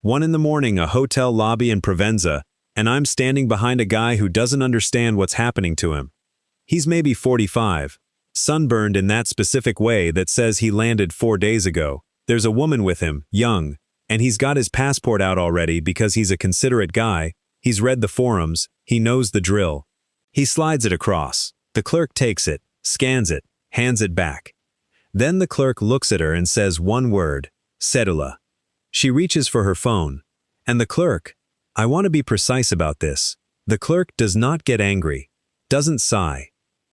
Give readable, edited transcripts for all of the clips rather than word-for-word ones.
1 in the morning, a hotel lobby in Provenza, and I'm standing behind a guy who doesn't understand what's happening to him. He's maybe 45, sunburned in that specific way that says he landed 4 days ago. There's a woman with him, young, and he's got his passport out already because he's a considerate guy. He's read the forums, he knows the drill. He slides it across. The clerk takes it, scans it, hands it back. Then the clerk looks at her and says one word, cedula. She reaches for her phone. And the clerk, I want to be precise about this, the clerk does not get angry, doesn't sigh,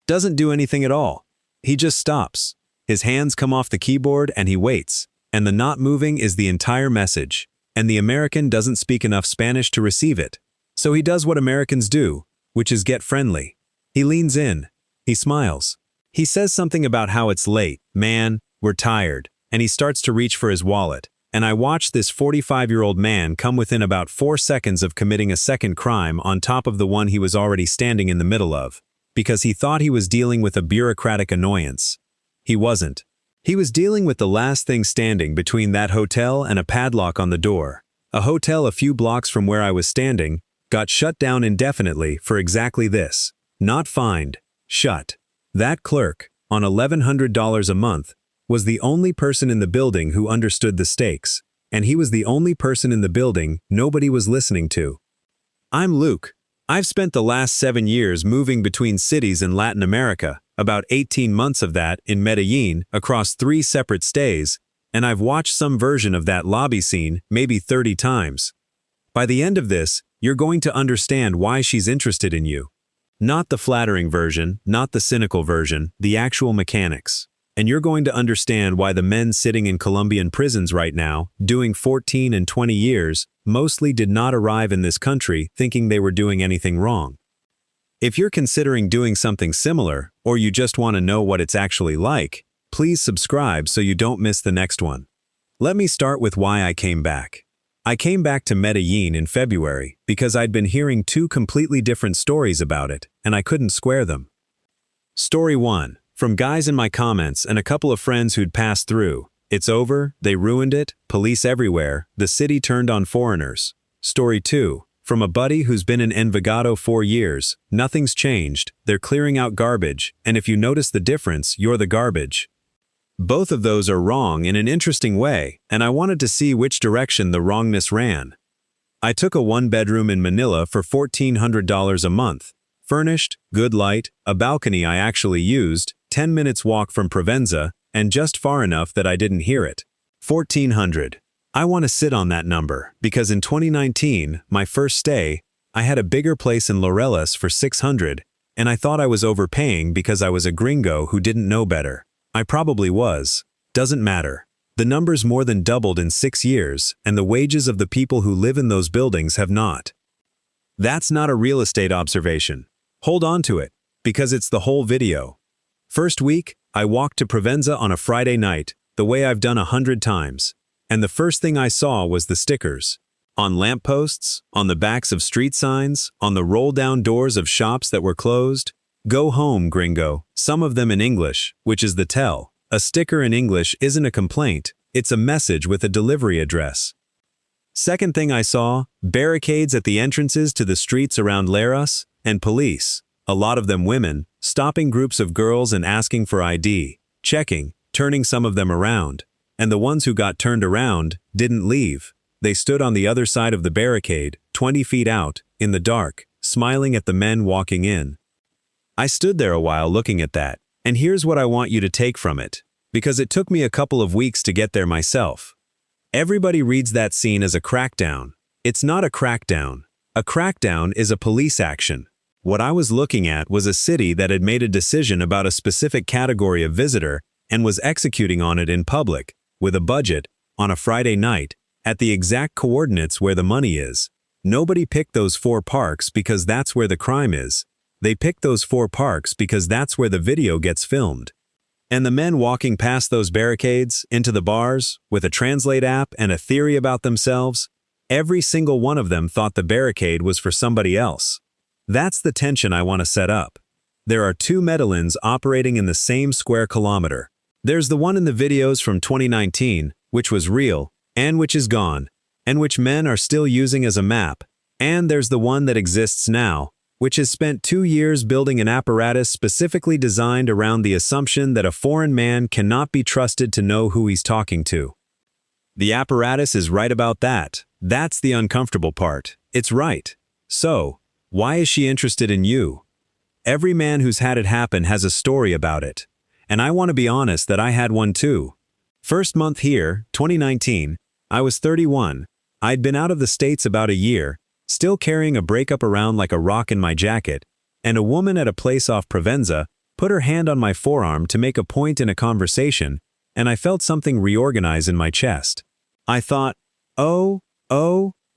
doesn't do anything at all. He just stops. His hands come off the keyboard and he waits. And the not moving is the entire message. And the American doesn't speak enough Spanish to receive it. So he does what Americans do, which is get friendly. He leans in. He smiles. He says something about how it's late, man, we're tired, and he starts to reach for his wallet. And I watch this 45-year-old man come within about 4 seconds of committing a second crime on top of the one he was already standing in the middle of, because he thought he was dealing with a bureaucratic annoyance. He wasn't. He was dealing with the last thing standing between that hotel and a padlock on the door. A hotel a few blocks from where I was standing got shut down indefinitely for exactly this. Not fined, shut. That clerk, on $1,100 a month, was the only person in the building who understood the stakes, and he was the only person in the building nobody was listening to. I'm Luke. I've spent the last 7 years moving between cities in Latin America, about 18 months of that in Medellín across 3 separate stays, and I've watched some version of that lobby scene maybe 30 times. By the end of this, you're going to understand why she's interested in you. Not the flattering version, not the cynical version, the actual mechanics. And you're going to understand why the men sitting in Colombian prisons right now, doing 14 and 20 years, mostly did not arrive in this country thinking they were doing anything wrong. If you're considering doing something similar, or you just want to know what it's actually like, please subscribe so you don't miss the next one. Let me start with why I came back. I came back to Medellín in February because I'd been hearing 2 completely different stories about it, and I couldn't square them. Story 1. From guys in my comments and a couple of friends who'd passed through. It's over, they ruined it, police everywhere, the city turned on foreigners. Story 2. From a buddy who's been in Envigado 4 years, nothing's changed, they're clearing out garbage, and if you notice the difference, you're the garbage. Both of those are wrong in an interesting way, and I wanted to see which direction the wrongness ran. I took a 1-bedroom in Manila for $1,400 a month. Furnished, good light, a balcony I actually used, 10 minutes walk from Provenza, and just far enough that I didn't hear it. 1,400. I want to sit on that number, because in 2019, my first stay, I had a bigger place in Laureles for 600, and I thought I was overpaying because I was a gringo who didn't know better. I probably was. Doesn't matter. The number's more than doubled in 6 years, and the wages of the people who live in those buildings have not. That's not a real estate observation. Hold on to it, because it's the whole video. First week, I walked to Provenza on a Friday night, the way I've done 100 times. And the first thing I saw was the stickers. On lampposts, on the backs of street signs, on the roll-down doors of shops that were closed. Go home, gringo. Some of them in English, which is the tell. A sticker in English isn't a complaint, it's a message with a delivery address. Second thing I saw, barricades at the entrances to the streets around Leras, and police, a lot of them women, stopping groups of girls and asking for ID, checking, turning some of them around. And the ones who got turned around didn't leave. They stood on the other side of the barricade, 20 feet out, in the dark, smiling at the men walking in. I stood there a while looking at that, and here's what I want you to take from it, because it took me a couple of weeks to get there myself. Everybody reads that scene as a crackdown. It's not a crackdown. A crackdown is a police action. What I was looking at was a city that had made a decision about a specific category of visitor and was executing on it in public, with a budget, on a Friday night, at the exact coordinates where the money is. Nobody picked those 4 parks because that's where the crime is. They picked those 4 parks because that's where the video gets filmed. And the men walking past those barricades, into the bars, with a Translate app and a theory about themselves, every single one of them thought the barricade was for somebody else. That's the tension I want to set up. There are 2 Medellins operating in the same square kilometer. There's the one in the videos from 2019, which was real, and which is gone. and which men are still using as a map, and there's the one that exists now, which has spent 2 years building an apparatus specifically designed around the assumption that a foreign man cannot be trusted to know who he's talking to. The apparatus is right about that. That's the uncomfortable part. It's right. So, why is she interested in you? Every man who's had it happen has a story about it. And I want to be honest that I had one too. First month here, 2019, I was 31. I'd been out of the States about a year, still carrying a breakup around like a rock in my jacket, and a woman at a place off Provenza put her hand on my forearm to make a point in a conversation, and I felt something reorganize in my chest. I thought, oh,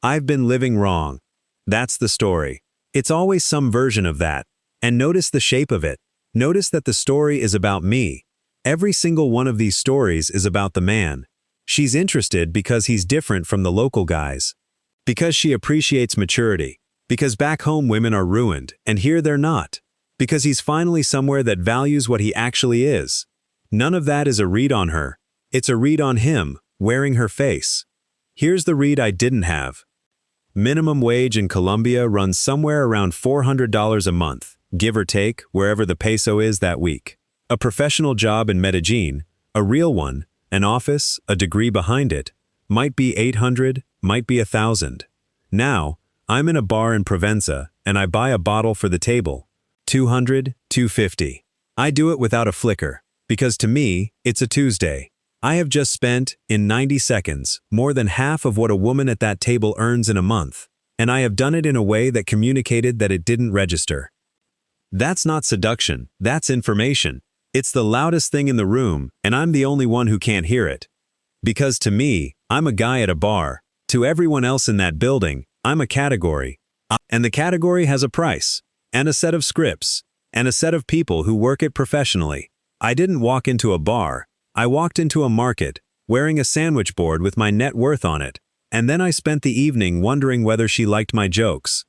I've been living wrong. That's the story. It's always some version of that. And notice the shape of it. Notice that the story is about me. Every single one of these stories is about the man. She's interested because he's different from the local guys. Because she appreciates maturity. Because back home women are ruined, and here they're not. Because he's finally somewhere that values what he actually is. None of that is a read on her. It's a read on him, wearing her face. Here's the read I didn't have. Minimum wage in Colombia runs somewhere around $400 a month, give or take, wherever the peso is that week. A professional job in Medellín, a real one, an office, a degree behind it, might be 800, might be 1,000. Now, I'm in a bar in Provenza, and I buy a bottle for the table. 200, 250. I do it without a flicker, because to me, it's a Tuesday. I have just spent, in 90 seconds, more than half of what a woman at that table earns in a month, and I have done it in a way that communicated that it didn't register. That's not seduction, that's information. It's the loudest thing in the room, and I'm the only one who can't hear it. Because to me, I'm a guy at a bar. To everyone else in that building, I'm a category. And the category has a price, and a set of scripts, and a set of people who work it professionally. I didn't walk into a bar. I walked into a market, wearing a sandwich board with my net worth on it, and then I spent the evening wondering whether she liked my jokes.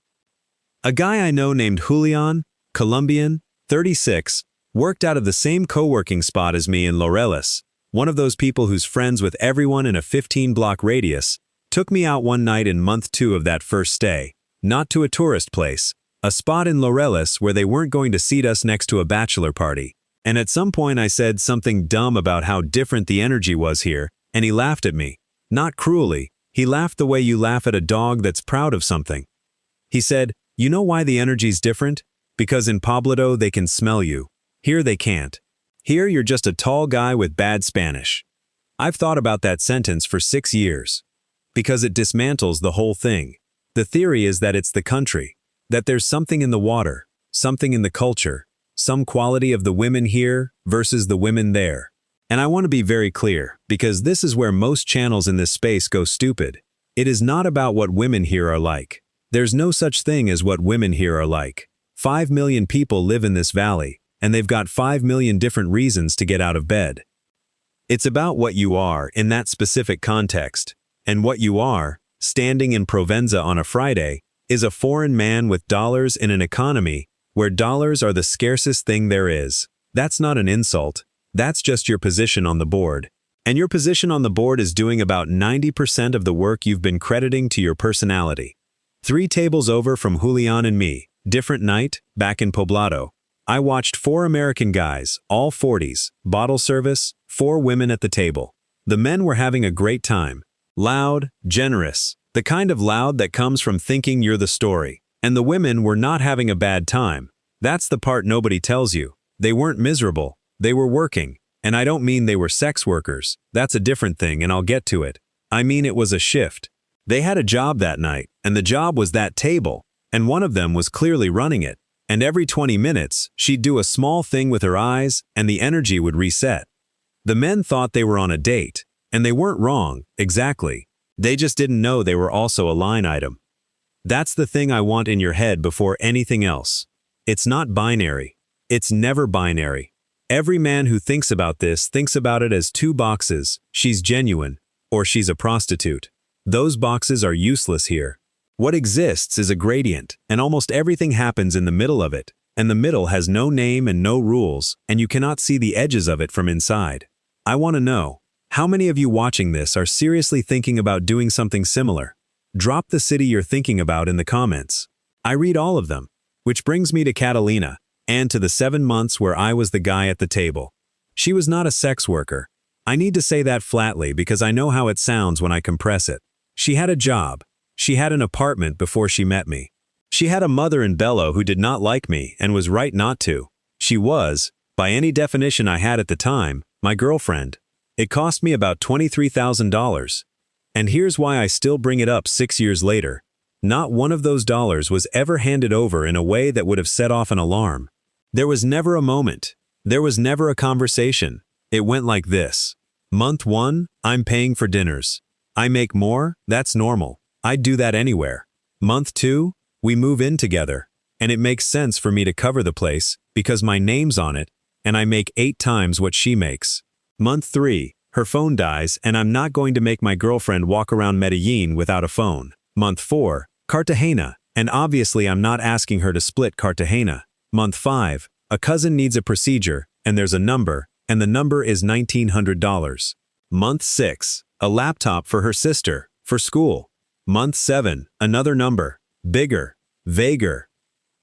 A guy I know named Julian, Colombian, 36, worked out of the same co-working spot as me in Laureles, one of those people who's friends with everyone in a 15-block radius, took me out one night in month 2 of that first stay, not to a tourist place, a spot in Laureles where they weren't going to seat us next to a bachelor party. And at some point I said something dumb about how different the energy was here, and he laughed at me. Not cruelly, he laughed the way you laugh at a dog that's proud of something. He said, "You know why the energy's different? Because in Poblado they can smell you. Here they can't. Here you're just a tall guy with bad Spanish." I've thought about that sentence for 6 years. Because it dismantles the whole thing. The theory is that it's the country, that there's something in the water, something in the culture, some quality of the women here versus the women there. And I want to be very clear, because this is where most channels in this space go stupid. It is not about what women here are like. There's no such thing as what women here are like. 5 million people live in this valley, and they've got 5 million different reasons to get out of bed. It's about what you are in that specific context. And what you are, standing in Provenza on a Friday, is a foreign man with dollars in an economy where dollars are the scarcest thing there is. That's not an insult. That's just your position on the board. And your position on the board is doing about 90% of the work you've been crediting to your personality. 3 tables over from Julian and me, different night, back in Poblado. I watched 4 American guys, all 40s, bottle service, 4 women at the table. The men were having a great time. Loud, generous, the kind of loud that comes from thinking you're the story. And the women were not having a bad time. That's the part nobody tells you. They weren't miserable. They were working. And I don't mean they were sex workers. That's a different thing, and I'll get to it. I mean it was a shift. They had a job that night, and the job was that table. And one of them was clearly running it. And every 20 minutes, she'd do a small thing with her eyes, and the energy would reset. The men thought they were on a date. And they weren't wrong, exactly. They just didn't know they were also a line item. That's the thing I want in your head before anything else. It's not binary. It's never binary. Every man who thinks about this thinks about it as 2 boxes: she's genuine, or she's a prostitute. Those boxes are useless here. What exists is a gradient, and almost everything happens in the middle of it, and the middle has no name and no rules, and you cannot see the edges of it from inside. I want to know, How many of you watching this are seriously thinking about doing something similar? Drop the city you're thinking about in the comments. I read all of them. Which brings me to Catalina, and to the 7 months where I was the guy at the table. She was not a sex worker. I need to say that flatly because I know how it sounds when I compress it. She had a job. She had an apartment before she met me. She had a mother in Bello who did not like me and was right not to. She was, by any definition I had at the time, my girlfriend. It cost me about $23,000. And here's why I still bring it up 6 years later. Not one of those dollars was ever handed over in a way that would have set off an alarm. There was never a moment. There was never a conversation. It went like this. Month 1, I'm paying for dinners. I make more, that's normal. I'd do that anywhere. Month 2, we move in together. And it makes sense for me to cover the place because my name's on it, and I make 8 times what she makes. Month 3, her phone dies and I'm not going to make my girlfriend walk around Medellín without a phone. Month 4, Cartagena, and obviously I'm not asking her to split Cartagena. Month 5, a cousin needs a procedure, and there's a number, and the number is $1,900. Month 6, a laptop for her sister, for school. Month 7, another number, bigger, vaguer.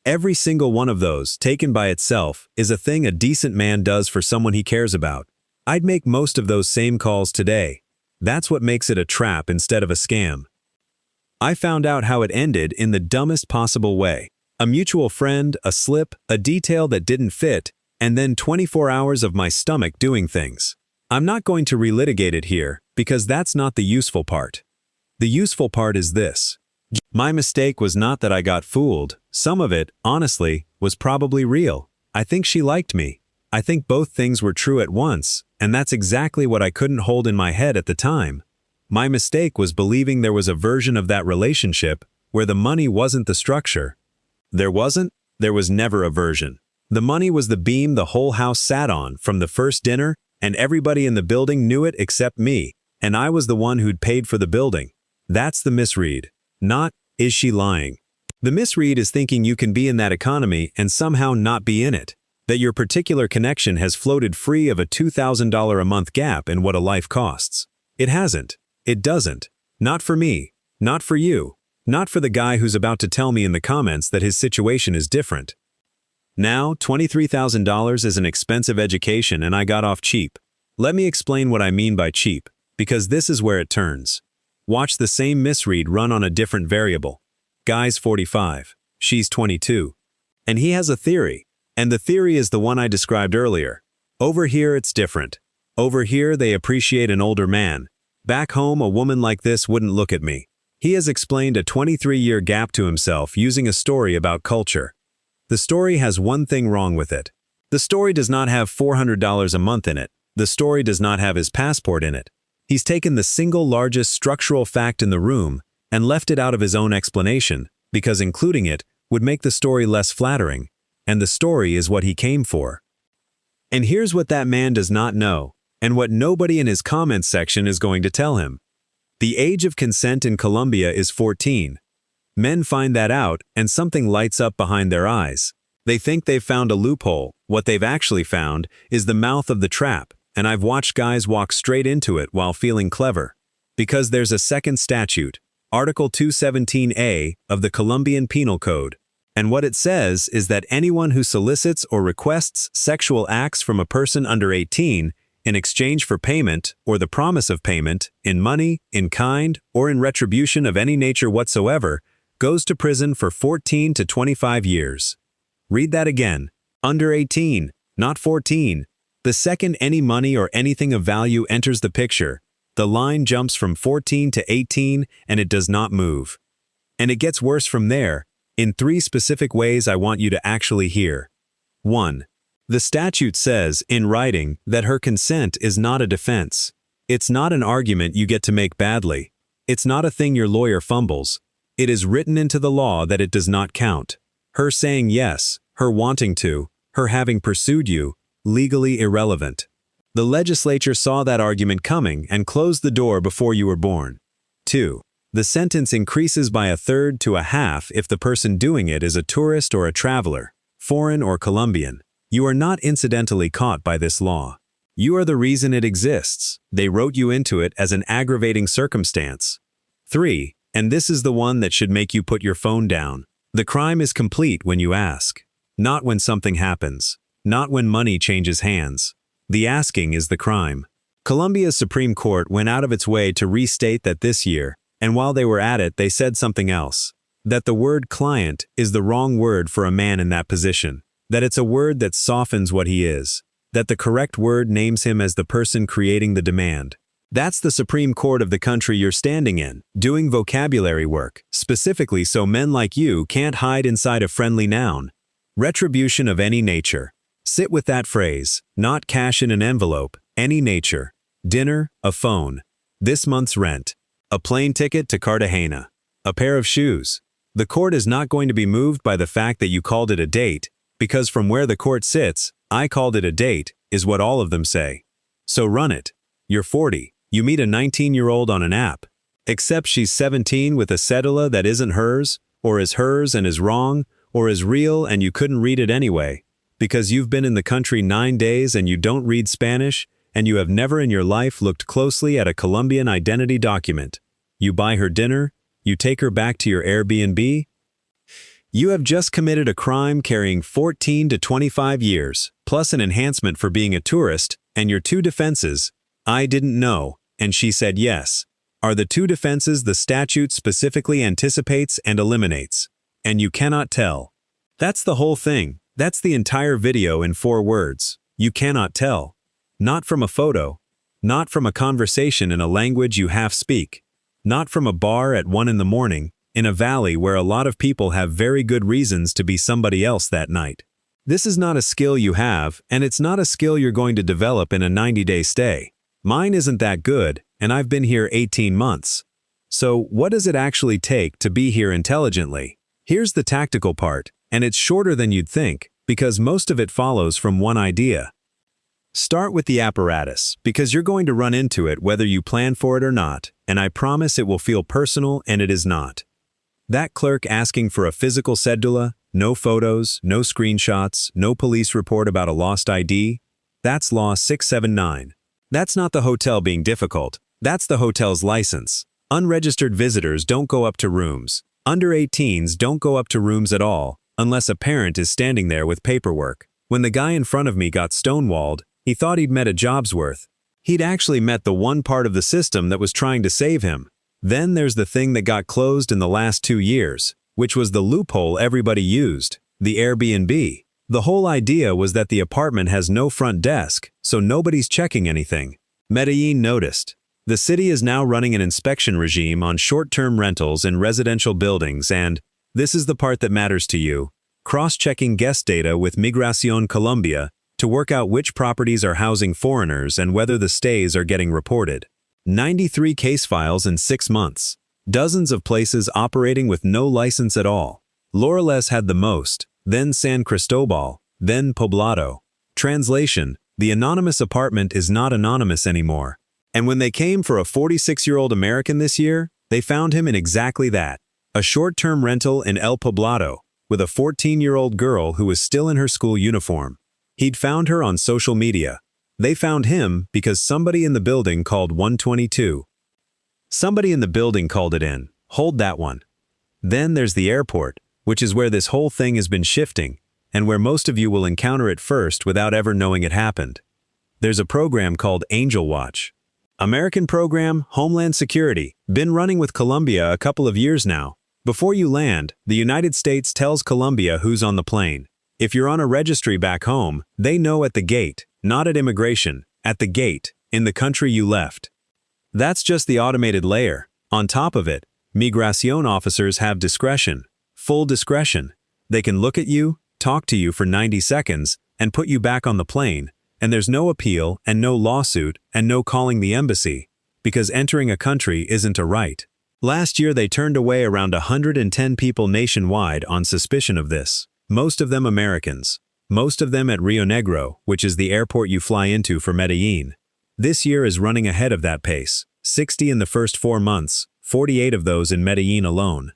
Every single one of those, taken by itself, is a thing a decent man does for someone he cares about. I'd make most of those same calls today. That's what makes it a trap instead of a scam. I found out how it ended in the dumbest possible way. A mutual friend, a slip, a detail that didn't fit, and then 24 hours of my stomach doing things. I'm not going to relitigate it here, because that's not the useful part. The useful part is this. My mistake was not that I got fooled. Some of it, honestly, was probably real. I think she liked me. I think both things were true at once, and that's exactly what I couldn't hold in my head at the time. My mistake was believing there was a version of that relationship where the money wasn't the structure. There wasn't. There was never a version. The money was the beam the whole house sat on from the first dinner, and everybody in the building knew it except me, and I was the one who'd paid for the building. That's the misread. Not, is she lying? The misread is thinking you can be in that economy and somehow not be in it. That your particular connection has floated free of a $2,000 a month gap in what a life costs. It hasn't. It doesn't. Not for me. Not for you. Not for the guy who's about to tell me in the comments that his situation is different. Now, $23,000 is an expensive education and I got off cheap. Let me explain what I mean by cheap, because this is where it turns. Watch the same misread run on a different variable. Guy's 45. She's 22. And he has a theory. And the theory is the one I described earlier. Over here it's different. Over here they appreciate an older man. Back home a woman like this wouldn't look at me. He has explained a 23-year gap to himself using a story about culture. The story has one thing wrong with it. The story does not have $400 a month in it. The story does not have his passport in it. He's taken the single largest structural fact in the room and left it out of his own explanation, because including it would make the story less flattering. And the story is what he came for. And here's what that man does not know, and what nobody in his comments section is going to tell him. The age of consent in Colombia is 14. Men find that out, and something lights up behind their eyes. They think they've found a loophole. What they've actually found is the mouth of the trap, and I've watched guys walk straight into it while feeling clever. Because there's a second statute, Article 217A of the Colombian Penal Code. And what it says is that anyone who solicits or requests sexual acts from a person under 18 in exchange for payment or the promise of payment, in money, in kind, or in retribution of any nature whatsoever, goes to prison for 14 to 25 years. Read that again. Under 18, not 14. The second any money or anything of value enters the picture, the line jumps from 14 to 18 and it does not move. And it gets worse from there. In 3 specific ways I want you to actually hear. 1. The statute says, in writing, that her consent is not a defense. It's not an argument you get to make badly. It's not a thing your lawyer fumbles. It is written into the law that it does not count. Her saying yes, her wanting to, her having pursued you, legally irrelevant. The legislature saw that argument coming and closed the door before you were born. 2. The sentence increases by 1/3 to 1/2 if the person doing it is a tourist or a traveler, foreign or Colombian. You are not incidentally caught by this law. You are the reason it exists. They wrote you into it as an aggravating circumstance. 3. And this is the one that should make you put your phone down. The crime is complete when you ask. Not when something happens. Not when money changes hands. The asking is the crime. Colombia's Supreme Court went out of its way to restate that this year, and while they were at it, they said something else. That the word client is the wrong word for a man in that position. That it's a word that softens what he is. That the correct word names him as the person creating the demand. That's the Supreme Court of the country you're standing in, doing vocabulary work, specifically so men like you can't hide inside a friendly noun. Retribution of any nature. Sit with that phrase, not cash in an envelope, any nature. Dinner, a phone. This month's rent. A plane ticket to Cartagena. A pair of shoes. The court is not going to be moved by the fact that you called it a date, because from where the court sits, I called it a date, is what all of them say. So run it. You're 40. You meet a 19-year-old on an app. Except she's 17 with a cedula that isn't hers, or is hers and is wrong, or is real and you couldn't read it anyway, because you've been in the country 9 days and you don't read Spanish, and you have never in your life looked closely at a Colombian identity document. You buy her dinner, you take her back to your Airbnb. You have just committed a crime carrying 14 to 25 years, plus an enhancement for being a tourist, and your 2 defenses, I didn't know, and she said yes, are the 2 defenses the statute specifically anticipates and eliminates. And you cannot tell. That's the whole thing. That's the entire video in 4 words. You cannot tell. Not from a photo. Not from a conversation in a language you half speak. Not from a bar at 1 in the morning, in a valley where a lot of people have very good reasons to be somebody else that night. This is not a skill you have, and it's not a skill you're going to develop in a 90-day stay. Mine isn't that good, and I've been here 18 months. So what does it actually take to be here intelligently? Here's the tactical part, and it's shorter than you'd think, because most of it follows from one idea. Start with the apparatus, because you're going to run into it whether you plan for it or not, and I promise it will feel personal, and it is not. That clerk asking for a physical cedula, no photos, no screenshots, no police report about a lost ID, that's Law 679. That's not the hotel being difficult, that's the hotel's license. Unregistered visitors don't go up to rooms. Under 18s don't go up to rooms at all, unless a parent is standing there with paperwork. When the guy in front of me got stonewalled, he thought he'd met a job's worth. He'd actually met the one part of the system that was trying to save him. Then there's the thing that got closed in the last 2 years, which was the loophole everybody used, the Airbnb. The whole idea was that the apartment has no front desk, so nobody's checking anything. Medellín noticed. The city is now running an inspection regime on short-term rentals in residential buildings and, this is the part that matters to you, cross-checking guest data with Migración Colombia to work out which properties are housing foreigners and whether the stays are getting reported. 93 case files in 6 months. Dozens of places operating with no license at all. Laureles had the most, then San Cristobal, then Poblado. Translation: the anonymous apartment is not anonymous anymore. And when they came for a 46-year-old American this year, they found him in exactly that. A short-term rental in El Poblado, with a 14-year-old girl who was still in her school uniform. He'd found her on social media. They found him because somebody in the building called 122. Somebody in the building called it in. Hold that one. Then there's the airport, which is where this whole thing has been shifting, and where most of you will encounter it first without ever knowing it happened. There's a program called Angel Watch. American program, Homeland Security, been running with Colombia a couple of years now. Before you land, the United States tells Colombia who's on the plane. If you're on a registry back home, they know at the gate, not at immigration, at the gate, in the country you left. That's just the automated layer. On top of it, Migración officers have discretion, full discretion. They can look at you, talk to you for 90 seconds, and put you back on the plane, and there's no appeal and no lawsuit and no calling the embassy, because entering a country isn't a right. Last year they turned away around 110 people nationwide on suspicion of this. Most of them Americans. Most of them at Rio Negro, which is the airport you fly into for Medellín. This year is running ahead of that pace. 60 in the first 4 months, 48 of those in Medellín alone.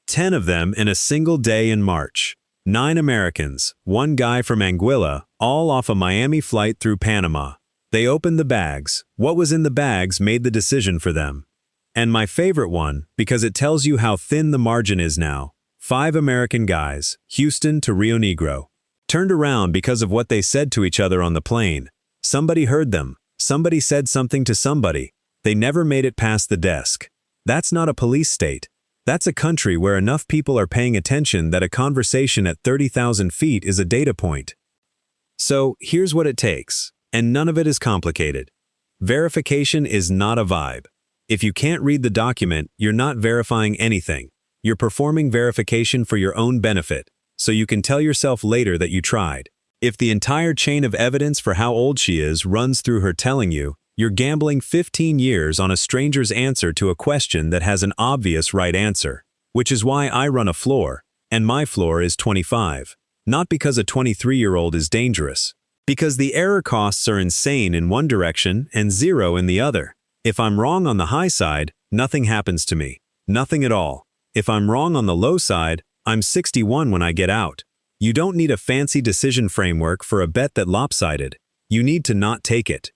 10 of them in a single day in March. 9 Americans, 1 guy from Anguilla, all off a Miami flight through Panama. They opened the bags. What was in the bags made the decision for them. And my favorite one, because it tells you how thin the margin is now. 5 American guys, Houston to Rio Negro, turned around because of what they said to each other on the plane. Somebody heard them. Somebody said something to somebody. They never made it past the desk. That's not a police state. That's a country where enough people are paying attention that a conversation at 30,000 feet is a data point. So, here's what it takes, and none of it is complicated. Verification is not a vibe. If you can't read the document, you're not verifying anything. You're performing verification for your own benefit, so you can tell yourself later that you tried. If the entire chain of evidence for how old she is runs through her telling you, you're gambling 15 years on a stranger's answer to a question that has an obvious right answer. Which is why I run a floor, and my floor is 25. Not because a 23-year-old is dangerous. Because the error costs are insane in one direction and 0 in the other. If I'm wrong on the high side, nothing happens to me. Nothing at all. If I'm wrong on the low side, I'm 61 when I get out. You don't need a fancy decision framework for a bet that lopsided. You need to not take it.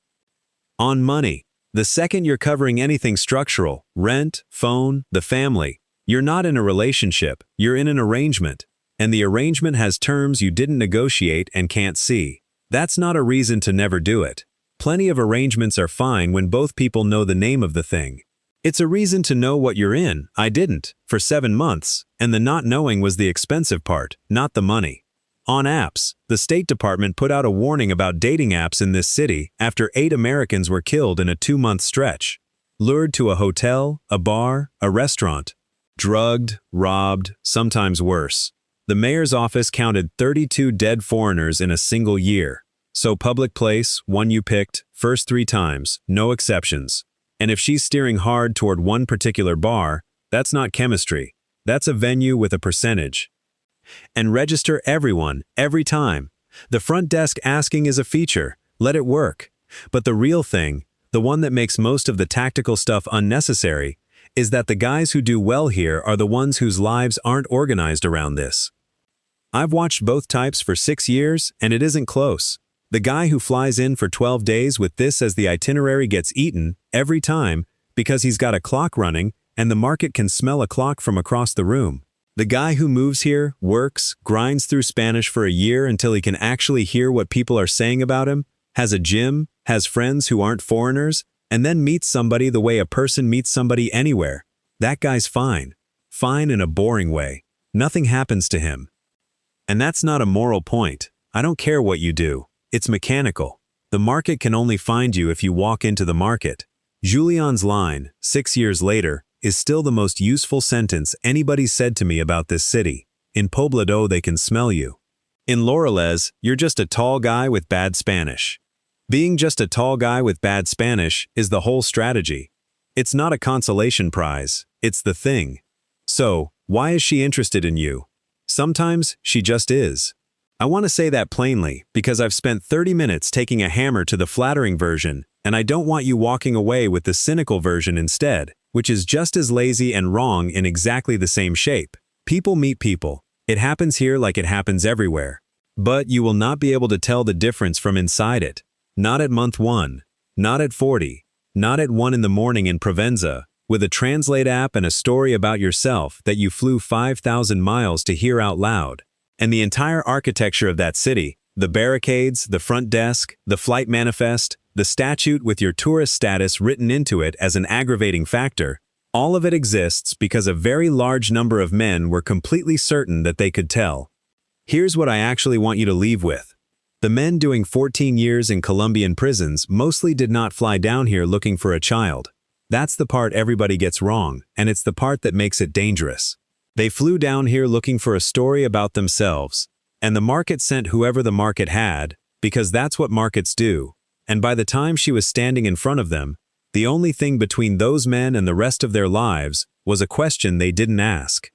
On money, the second you're covering anything structural, rent, phone, the family, you're not in a relationship, you're in an arrangement. And the arrangement has terms you didn't negotiate and can't see. That's not a reason to never do it. Plenty of arrangements are fine when both people know the name of the thing. It's a reason to know what you're in. I didn't, for 7 months, and the not knowing was the expensive part, not the money. On apps, the State Department put out a warning about dating apps in this city after 8 Americans were killed in a 2-month stretch. Lured to a hotel, a bar, a restaurant. Drugged, robbed, sometimes worse. The mayor's office counted 32 dead foreigners in a single year. So public place, one you picked, first 3 times, no exceptions. And if she's steering hard toward one particular bar, that's not chemistry. That's a venue with a percentage. And register everyone, every time. The front desk asking is a feature. Let it work. But the real thing, the one that makes most of the tactical stuff unnecessary, is that the guys who do well here are the ones whose lives aren't organized around this. I've watched both types for 6 years, and it isn't close. The guy who flies in for 12 days with this as the itinerary gets eaten, every time, because he's got a clock running, and the market can smell a clock from across the room. The guy who moves here, works, grinds through Spanish for a year until he can actually hear what people are saying about him, has a gym, has friends who aren't foreigners, and then meets somebody the way a person meets somebody anywhere. That guy's fine. Fine in a boring way. Nothing happens to him. And that's not a moral point. I don't care what you do. It's mechanical. The market can only find you if you walk into the market. Julian's line, 6 years later, is still the most useful sentence anybody said to me about this city. In Poblado they can smell you. In Laureles, you're just a tall guy with bad Spanish. Being just a tall guy with bad Spanish is the whole strategy. It's not a consolation prize, it's the thing. So, why is she interested in you? Sometimes she just is. I want to say that plainly because I've spent 30 minutes taking a hammer to the flattering version, and I don't want you walking away with the cynical version instead, which is just as lazy and wrong in exactly the same shape. People meet people. It happens here like it happens everywhere. But you will not be able to tell the difference from inside it. Not at month 1. Not at 40. Not at 1 in the morning in Provenza, with a Translate app and a story about yourself that you flew 5,000 miles to hear out loud. And the entire architecture of that city, the barricades, the front desk, the flight manifest, the statute with your tourist status written into it as an aggravating factor, all of it exists because a very large number of men were completely certain that they could tell. Here's what I actually want you to leave with. The men doing 14 years in Colombian prisons mostly did not fly down here looking for a child. That's the part everybody gets wrong, and it's the part that makes it dangerous. They flew down here looking for a story about themselves, and the market sent whoever the market had, because that's what markets do, and by the time she was standing in front of them, the only thing between those men and the rest of their lives was a question they didn't ask.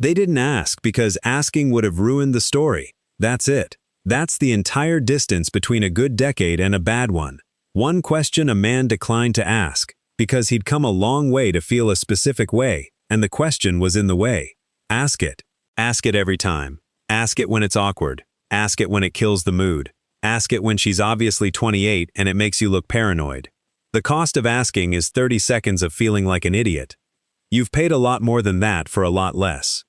They didn't ask because asking would have ruined the story. That's it. That's the entire distance between a good decade and a bad one. One question a man declined to ask, because he'd come a long way to feel a specific way, and the question was in the way. Ask it. Ask it every time. Ask it when it's awkward. Ask it when it kills the mood. Ask it when she's obviously 28 and it makes you look paranoid. The cost of asking is 30 seconds of feeling like an idiot. You've paid a lot more than that for a lot less.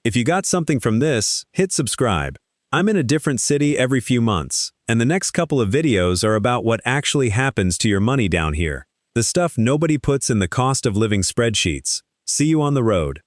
If you got something from this, hit subscribe. I'm in a different city every few months, and the next couple of videos are about what actually happens to your money down here. The stuff nobody puts in the cost of living spreadsheets. See you on the road.